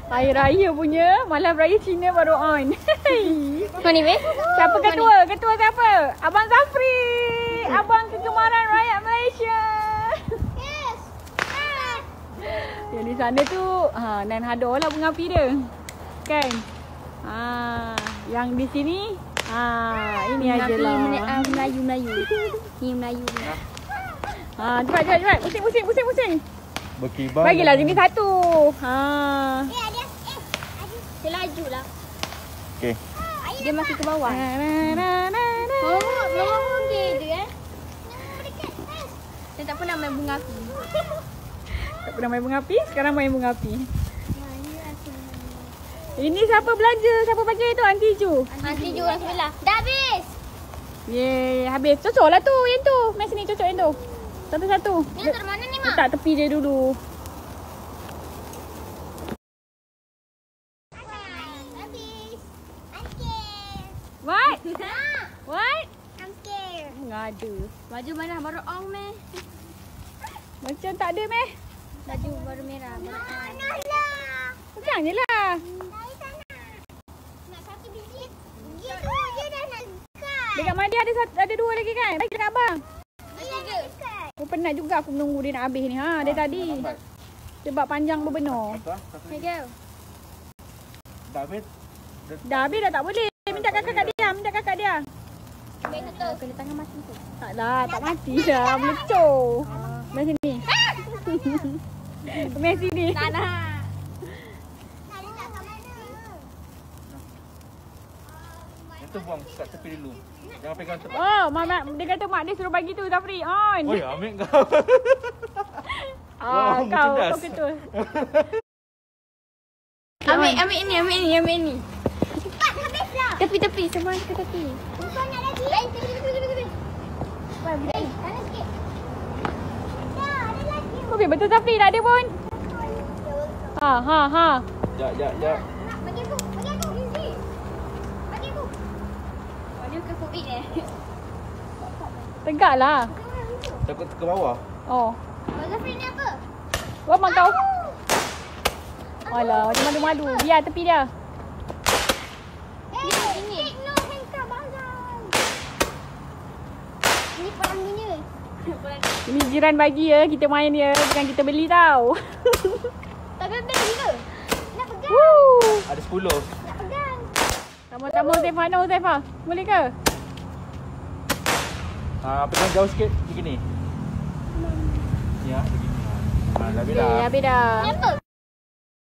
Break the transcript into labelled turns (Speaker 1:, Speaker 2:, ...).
Speaker 1: Hari raya punya, malam raya Cina baru on.
Speaker 2: Kau ni, Beh?
Speaker 1: Siapa ketua? Ketua siapa? Abang Zafri. Abang kegemaran rakyat Malaysia.
Speaker 3: Yes.
Speaker 1: Yang di sana tu, Nan Hado lah bunga api dia. Kan? Yang di sini, ini aje lah.
Speaker 2: Melayu. Ni Melayu.
Speaker 1: Cepat. Pusing.
Speaker 4: Berkibar.
Speaker 1: Bagilah sini satu.
Speaker 3: Ada.
Speaker 2: Dia laju lah.
Speaker 4: Okey.
Speaker 2: Dia masih ke bawah.
Speaker 1: Oh,
Speaker 2: Belum okey dia Dia tak pernah main bunga api.
Speaker 1: tak pernah main bunga api, sekarang main bunga api. Ini siapa belanja? Siapa bagi tu? Aunty Ju.
Speaker 2: Nanti juga orang sebelah. Dah habis.
Speaker 1: Yeay, habis. Cocok lah tu yang tu. Mai sini cocok yang tu. Satu-satu.
Speaker 2: Ni letak mana ni, Mak?
Speaker 1: Letak tepi dia dulu.
Speaker 3: Habis. I'm scared.
Speaker 1: What?
Speaker 3: Ah,
Speaker 1: What?
Speaker 3: I'm scared.
Speaker 1: Ngada.
Speaker 2: Baju mana baru on, Meh?
Speaker 1: Macam tak ada meh.
Speaker 2: Baju baru merah. Baru on.
Speaker 3: Lah.
Speaker 1: Pegang je lah.
Speaker 3: Dari sana. Nak satu biji. Gitu je dah nak dekat.
Speaker 1: Dekat Madi ada dua lagi kan? Bagi dekat abang.
Speaker 3: Dia nak dekat.
Speaker 1: Aku penat juga aku menunggu dia nak habis ni. Dari tadi. Sebab panjang berbenar.
Speaker 2: Hey, girl.
Speaker 4: Dah habis.
Speaker 1: Dah habis dah tak boleh. Minta kakak dia.
Speaker 2: Baik tu. Kena tangan mati tu.
Speaker 1: Tak lah, tak mati dah. Melecur. Mai sini. Mai sini.
Speaker 2: Tak nak.
Speaker 3: Nak letak kat mana?
Speaker 4: Yang tu buang kat tepi dulu. Jangan pegang tepi.
Speaker 1: Oh, mama dia kata mak dia suruh bagi tu Zafri. On.
Speaker 4: Oh ya, ambil kau. Wow,
Speaker 1: kau
Speaker 4: cerdas.
Speaker 1: betul.
Speaker 2: Ambil ni.
Speaker 3: Cepat habislah.
Speaker 2: Tepi. Semua ke tepi.
Speaker 3: Kau nak lagi? Tepi. Sana sikit. Dah, ada lagi.
Speaker 1: Okey, betul Zafri tak ada pun. Ha.
Speaker 4: Jap.
Speaker 3: Bagi aku. Easy. Bagi aku.
Speaker 2: Baju ke COVID eh?
Speaker 1: Tegak lah.
Speaker 4: Takut ke bawah.
Speaker 1: Oh.
Speaker 3: Abang Zafri ni apa?
Speaker 1: Buat mak kau. Alah, macam malu-malu. Biar tepi dia.
Speaker 3: Take no handcuff abang. Ini pelanginya.
Speaker 1: Ini jiran bagi ya. Kita main dia. Bukan kita beli tau.
Speaker 3: Tapi beli ke? Nak pegang.
Speaker 1: Woo.
Speaker 4: Ada 10.
Speaker 3: Nak pegang.
Speaker 1: Tamu-tamu Zefa. Boleh ke?
Speaker 4: Pegang jauh sikit begini. Ya, begini. Dah habis dah.
Speaker 1: Habis dah.
Speaker 3: Ni apa?